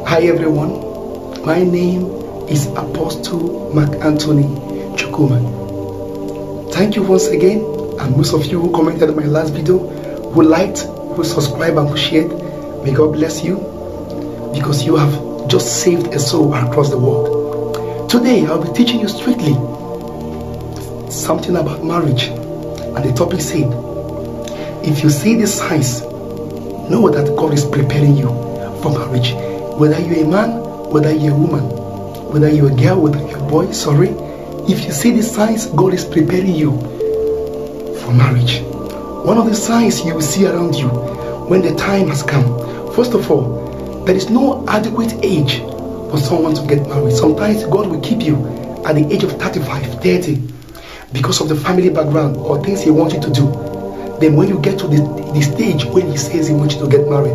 Hi everyone, my name is Apostle Markanthony Chukwuma. Thank you once again, and most of you who commented on my last video, who liked, who subscribed and who shared, may God bless you, because you have just saved a soul across the world. Today I'll be teaching you strictly something about marriage, and the topic said, if you see these signs, know that God is preparing you for marriage. Whether you're a man, whether you're a woman, whether you're a girl, whether you're a boy, if you see these signs, God is preparing you for marriage. One of the signs you will see around you when the time has come, first of all, there is no adequate age for someone to get married. Sometimes God will keep you at the age of 35, 30 because of the family background or things He wants you to do. Then when you get to the stage when He says He wants you to get married,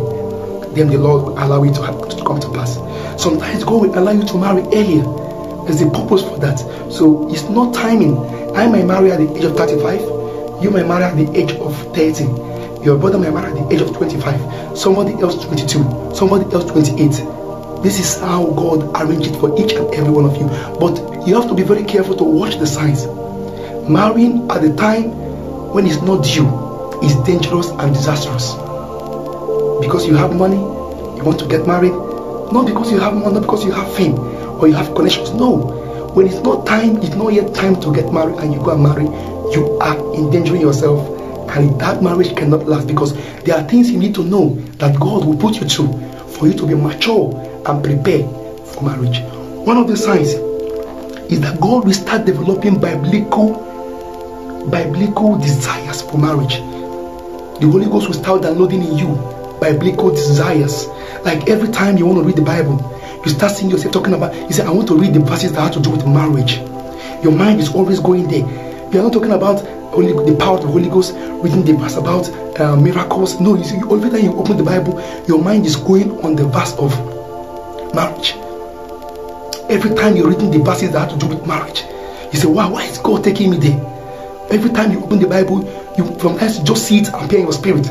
then the Lord will allow it to come to pass. Sometimes God will allow you to marry earlier. There's a purpose for that. So it's not timing. I might marry at the age of 35. You might marry at the age of 30. Your brother might marry at the age of 25. Somebody else 22. Somebody else 28. This is how God arranged it for each and every one of you. But you have to be very careful to watch the signs. Marrying at the time when it's not due is dangerous and disastrous. Because you have money, you want to get married, not because you have money, not because you have fame or you have connections. No, when it's not time, it's not yet time to get married, and you go and marry, you are endangering yourself, and that marriage cannot last, because there are things you need to know that God will put you through for you to be mature and prepare for marriage. One of the signs is that God will start developing biblical desires for marriage. The Holy Ghost will start downloading in you biblical desires. Like every time you want to read the Bible, you start seeing yourself talking about, you say, I want to read the verses that have to do with marriage. Your mind is always going there. You are not talking about only the power of the Holy Ghost, reading the verse about miracles. No, you see, every time you open the Bible, your mind is going on the verse of marriage. Every time you're reading the verses that have to do with marriage, you say, wow, why is God taking me there? Every time you open the Bible, you from us just see it appear in your spirit.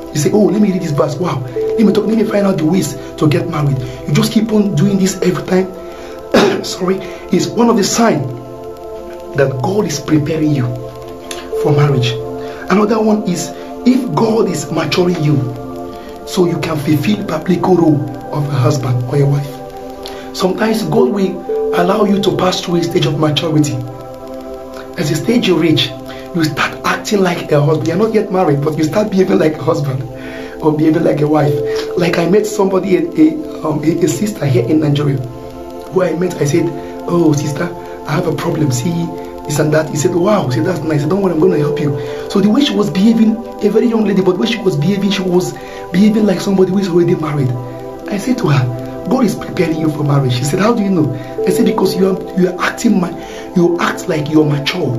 You say, oh, let me read this verse. Wow, let me find out the ways to get married. You just keep on doing this every time. It's one of the signs that God is preparing you for marriage. Another one is if God is maturing you so you can fulfill biblical role of a husband or a wife. Sometimes God will allow you to pass through a stage of maturity. As a stage you reach, you start acting like a husband. You're not yet married, but you start behaving like a husband or behaving like a wife. Like I met somebody, a sister here in Nigeria, who I met. I said, oh sister, I have a problem, see this and that. He said, wow, see, that's nice. I said, don't worry, I'm going to help you. So the way she was behaving, a very young lady, but the way she was behaving like somebody who is already married. I said to her, God is preparing you for marriage. She said, how do you know? I said, because you act like you're mature.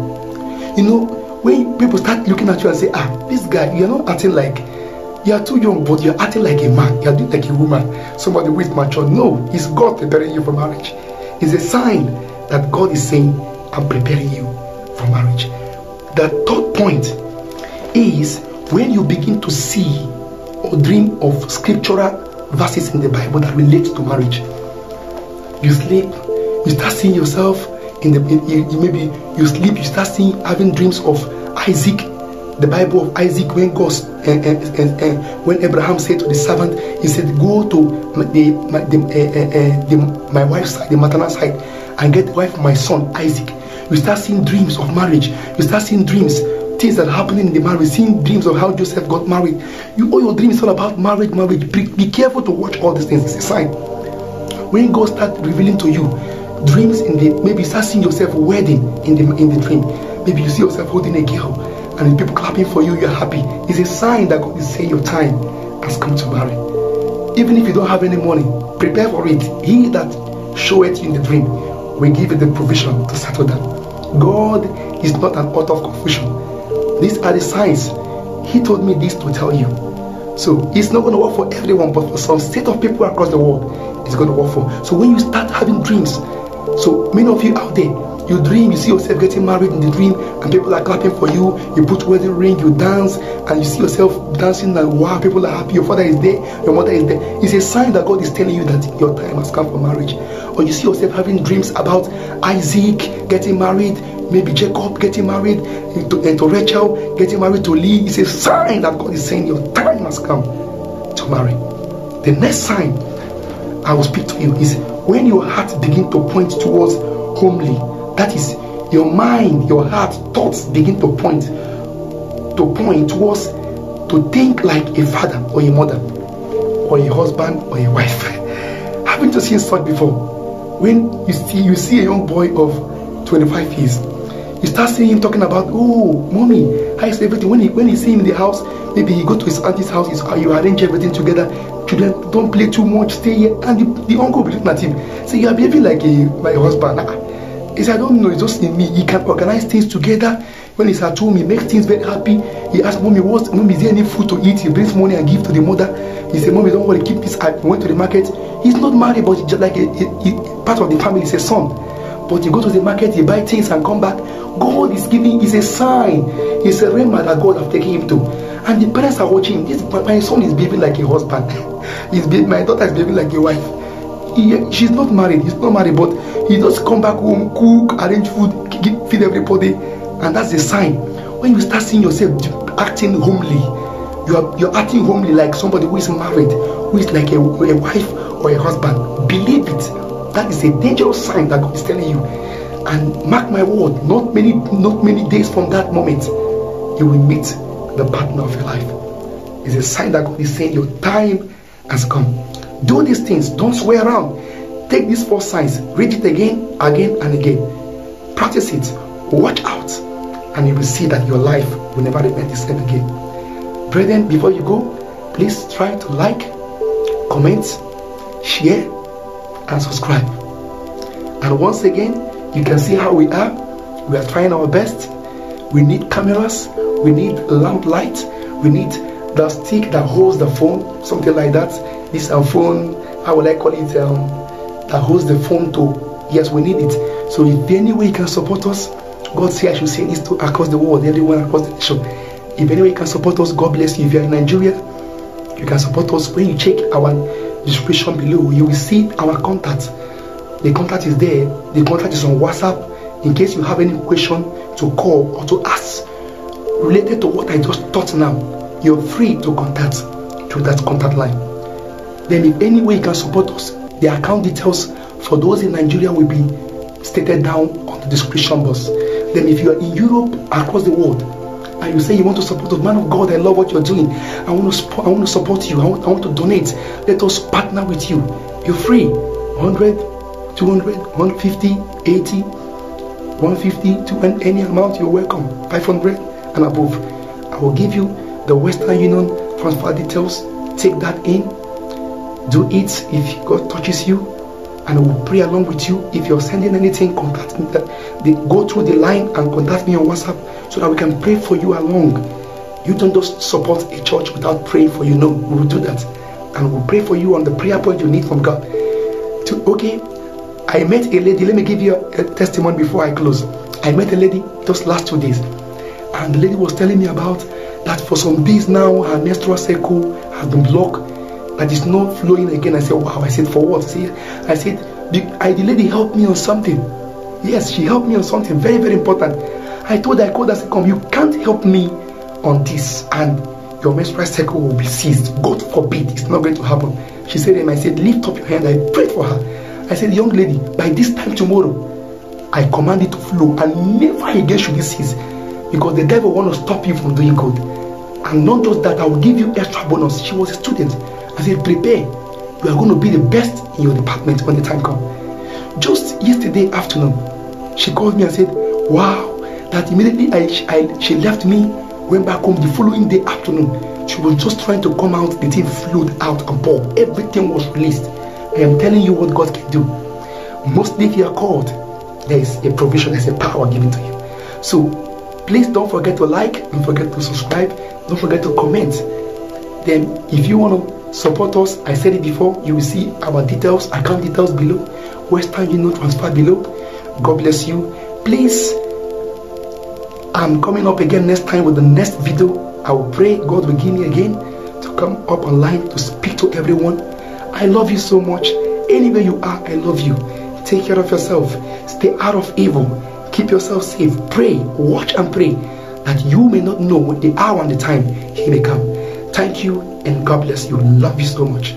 You know, when people start looking at you and say, this guy, you're not acting like, you're too young, but you're acting like a man, you're doing like a woman, somebody who is mature. No, it's God preparing you for marriage. It's a sign that God is saying, I'm preparing you for marriage. The third point is when you begin to see or dream of scriptural verses in the Bible that relate to marriage. You sleep, you start seeing yourself maybe you sleep, you start having dreams of Isaac, the Bible of Isaac, when God when Abraham said to the servant, he said, go to my wife's side, the maternal side, and get the wife of my son Isaac. You start seeing dreams of marriage. You start seeing dreams, things that are happening in the marriage, seeing dreams of how Joseph got married. All your dreams are about marriage. Be careful to watch all these things. It's a sign. When God starts revealing to you dreams maybe you start seeing yourself wedding in the dream. Maybe you see yourself holding a girl and people clapping for you, you're happy. It's a sign that God is saying your time has come to marry. Even if you don't have any money, prepare for it. He that showeth you in the dream will give you the provision to settle down. God is not an author of confusion. These are the signs. He told me this to tell you. So it's not going to work for everyone, but for some set of people across the world, it's going to work for. So when you start having dreams, so many of you out there, You dream, you see yourself getting married in the dream, and people are clapping for you. You put wedding ring, you dance, and you see yourself dancing, and wow, people are happy. Your father is there, your mother is there. It's a sign that God is telling you that your time has come for marriage. Or you see yourself having dreams about Isaac getting married, maybe Jacob getting married to Rachel, getting married to Lee. It's a sign that God is saying your time has come to marry. The next sign I will speak to you is when your heart begins to point towards homely. That is, your mind, your heart, thoughts begin to point towards, to think like a father or a mother or a husband or a wife. Haven't you seen such before? When you see a young boy of 25 years, you start seeing him talking about, oh, mommy, how is everything? When you see him in the house, maybe he go to his auntie's house, you arrange everything together. Children, don't play too much, stay here. And the uncle will be looking at him, say, you are behaving like my husband. He said, I don't know, it's just in me. He can organize things together. When he's at home, he makes things very happy. He asks mommy, mommy, is there any food to eat? He brings money and give to the mother. He said, mommy, don't worry, keep this. I went to the market. He's not married, but he's just like a part of the family. He's a son. But he go to the market, he buy things and come back. God is giving, is a sign. It's a realm that God has taken him to. And the parents are watching. My son is behaving like a husband. My daughter is behaving like a wife. She's not married, he's not married, but he just come back home, cook, arrange food, feed everybody. And that's the sign. When you start seeing yourself acting homely, you're acting homely like somebody who is married, who is like a wife or a husband. Believe it. That is a dangerous sign that God is telling you. And mark my word, not many days from that moment, you will meet the partner of your life. It's a sign that God is saying your time has come. Do these things. Don't swear around. Take these 4 signs. Read it again, and again. Practice it. Watch out. And you will see that your life will never remain the same again. Brethren, before you go, please try to like, comment, share, and subscribe. And once again, you can see how we are. We are trying our best. We need cameras. We need lamp light. We need the stick that holds the phone, something like that. This phone, how will I call it, that holds the phone to, yes, we need it. So if any way you can support us, God say I should say this to across the world, everyone across the nation. If any way you can support us, God bless you. If you are in Nigeria, you can support us. When you check our description below, you will see our contact. The contact is there. The contact is on WhatsApp. In case you have any question to call or to ask related to what I just taught now, you're free to contact through that contact line. Then if any way you can support us, the account details for those in Nigeria will be stated down on the description box. Then if you are in Europe, across the world, and you say you want to support us, man of God, I love what you're doing, I want to support you, I want to donate, let us partner with you. You're free. 100, 200, 150, 80, 150 to any amount, you're welcome. 500 and above. I will give you the Western Union transfer details. Take that in. Do it if God touches you, and I will pray along with you. If you're sending anything, contact me. Go through the line and contact me on WhatsApp so that we can pray for you along. You don't just support a church without praying for you. No, we will do that, and we'll pray for you on the prayer point you need from God. Okay, I met a lady. Let me give you a testimony before I close. I met a lady just last 2 days, and the lady was telling me about that for some days now her menstrual cycle has been blocked, that is not flowing again. I said, wow. I said, for what? I said, the lady helped me on something. Yes, she helped me on something very, very important. I told her, I called her, I said, come, you can't help me on this, and your menstrual cycle will be ceased. God forbid, it's not going to happen. She said, and I said, lift up your hand. I prayed for her. I said, young lady, by this time tomorrow, I command it to flow, and never again should it cease, because the devil want to stop you from doing good. And not just that, I will give you extra bonus. She was a student. I said, prepare. You are going to be the best in your department when the time comes. Just yesterday afternoon, she called me and said, wow, that immediately she left me, went back home. The following day afternoon, she was just trying to come out. The thing flowed out and poured. Everything was released. I am telling you what God can do. Mostly if you are called, there is a provision, there is a power given to you. So please don't forget to like, don't forget to subscribe, don't forget to comment. Then if you want to support us, I said it before, you will see our details, account details below, Western Union transfer below. God bless you. Please, I'm coming up again next time with the next video. I will pray God will give me again to come up online to speak to everyone. I love you so much. Anywhere you are, I love you. Take care of yourself. Stay out of evil. Keep yourself safe. Pray, watch and pray, that you may not know the hour and the time He may come. Thank you and God bless you. Love you so much.